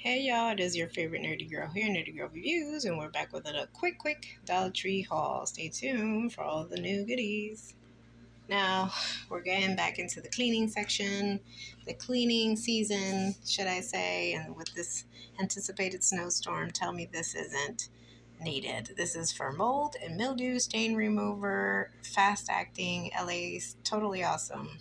Hey y'all, it is your favorite nerdy girl here, Nerdygirlreviews, and we're back with a quick Dollar Tree haul. Stay tuned for all the new goodies. Now, we're getting back into the cleaning section, the cleaning season, should I say, and with this anticipated snowstorm, tell me this isn't needed. This is for mold and mildew, stain remover, fast acting, LA's totally awesome.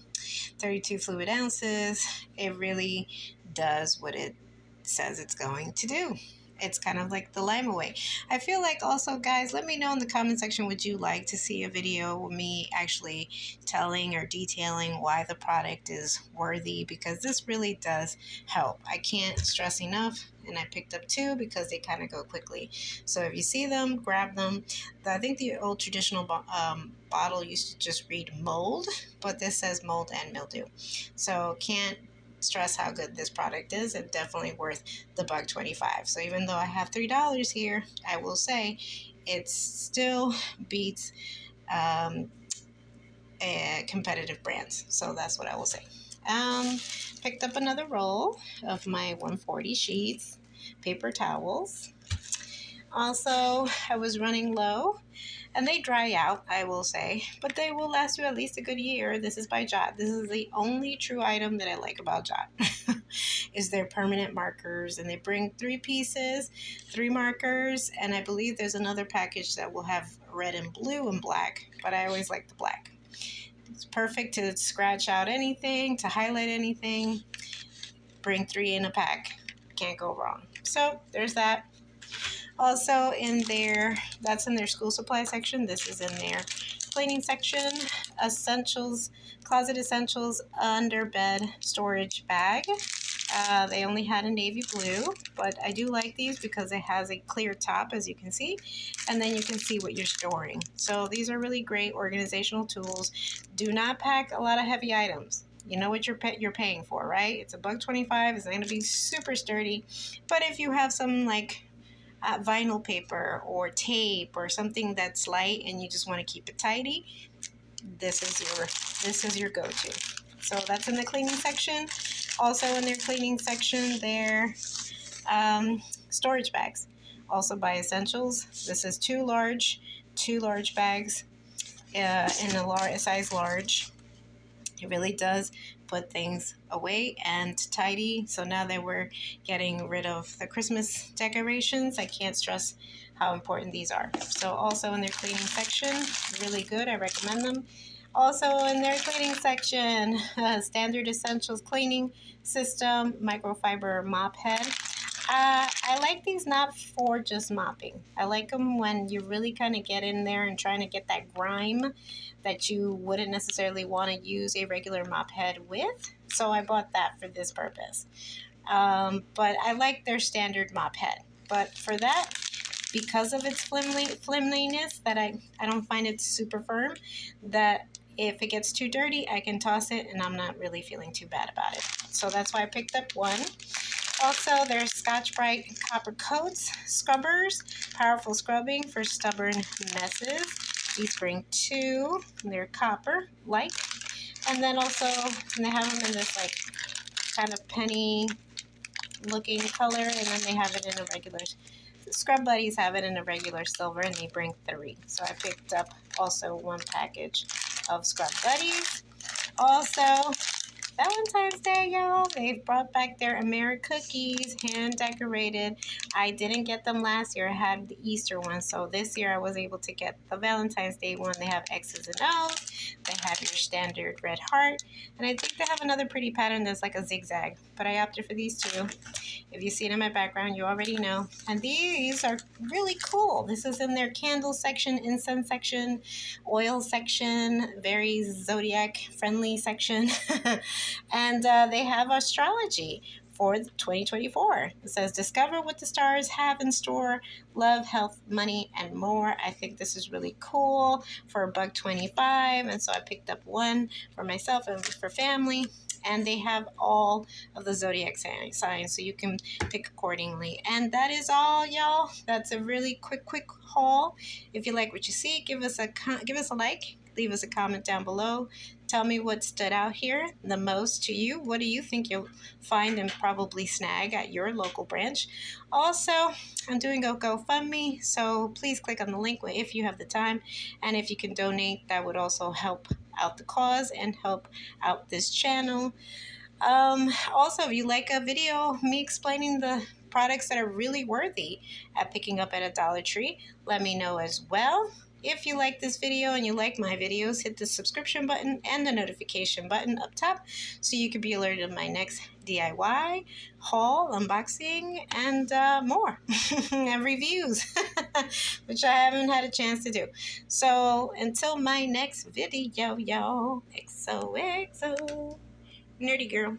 32 fluid ounces. It really does what it says it's going to do. It's kind of like the lime away. I feel like also, guys, let me know in the comment section, would you like to see a video of me actually telling or detailing why the product is worthy? Because this really does help. I can't stress enough. And I picked up two because they kind of go quickly. So if you see them, grab them. I think the old traditional bottle used to just read mold, but this says mold and mildew. So can't stress how good this product is. It's definitely worth the $1.25. So even though I have $3 here, I will say it still beats competitive brands. So that's what I will say. Picked up another roll of my 140 sheets, paper towels. Also, I was running low, and they dry out, I will say, but they will last you at least a good year. This is by Jot. This is the only true item that I like about Jot is their permanent markers, and they bring 3 pieces, 3 markers, and I believe there's another package that will have red and blue and black, but I always like the black. It's perfect to scratch out anything, to highlight anything. Bring 3 in a pack. Can't go wrong. So there's that. Also in there, that's in their school supply section. This is in their cleaning section. Essentials, closet essentials, under bed storage bag. They only had a navy blue, but I do like these because it has a clear top, as you can see, and then you can see what you're storing. So these are really great organizational tools. Do not pack a lot of heavy items. You know what you're paying for, right? It's $1.25. It's not going to be super sturdy, but if you have some like vinyl paper or tape or something that's light and you just want to keep it tidy, this is your go-to. So that's in the cleaning section. Also in their cleaning section, their storage bags, also by Essentials. This is two large bags in a size large. It really does put things away and tidy. So now that we're getting rid of the Christmas decorations, I can't stress how important these are. So also in their cleaning section, really good. I recommend them. Also in their cleaning section, Standard Essentials Cleaning System Microfiber Mop Head. I like these not for just mopping. I like them when you really kind of get in there and trying to get that grime that you wouldn't necessarily want to use a regular mop head with. So I bought that for this purpose. But I like their standard mop head. But for that, because of its flimliness, that I don't find it super firm, that if it gets too dirty, I can toss it and I'm not really feeling too bad about it. So that's why I picked up one. Also, there's Scotch-Brite Copper Coats Scrubbers, powerful scrubbing for stubborn messes. These bring 2. They're copper, like. And then also, they have them in this like kind of penny-looking color, and then they have it in a regular. Scrub Buddies have it in a regular silver, and they bring 3. So I picked up also 1 package of Scrub Buddies. Also, Valentine's Day, y'all. They've brought back their Americookies, hand decorated. I didn't get them last year. I had the Easter one. So this year I was able to get the Valentine's Day one. They have X's and O's. They have your standard red heart. And I think they have another pretty pattern that's like a zigzag. But I opted for these 2. If you see it in my background, you already know. And these are really cool. This is in their candle section, incense section, oil section, very Zodiac friendly section. And they have astrology for 2024. It says, discover what the stars have in store, love, health, money, and more. I think this is really cool for $1.25. And so I picked up one for myself and for family. And they have all of the Zodiac signs, so you can pick accordingly. And that is all, y'all. That's a really quick haul. If you like what you see, give us a like. Leave us a comment down below. Tell me what stood out here the most to you. What do you think you'll find and probably snag at your local branch? Also, I'm doing a GoFundMe, so please click on the link if you have the time. And if you can donate, that would also help out the cause and help out this channel. Also, if you like a video, me explaining the products that are really worthy at picking up at a Dollar Tree, let me know as well. If you like this video and you like my videos, hit the subscription button and the notification button up top so you can be alerted of my next DIY, haul, unboxing, and more, and reviews, which I haven't had a chance to do. So until my next video, yo, XOXO, Nerdy Girl.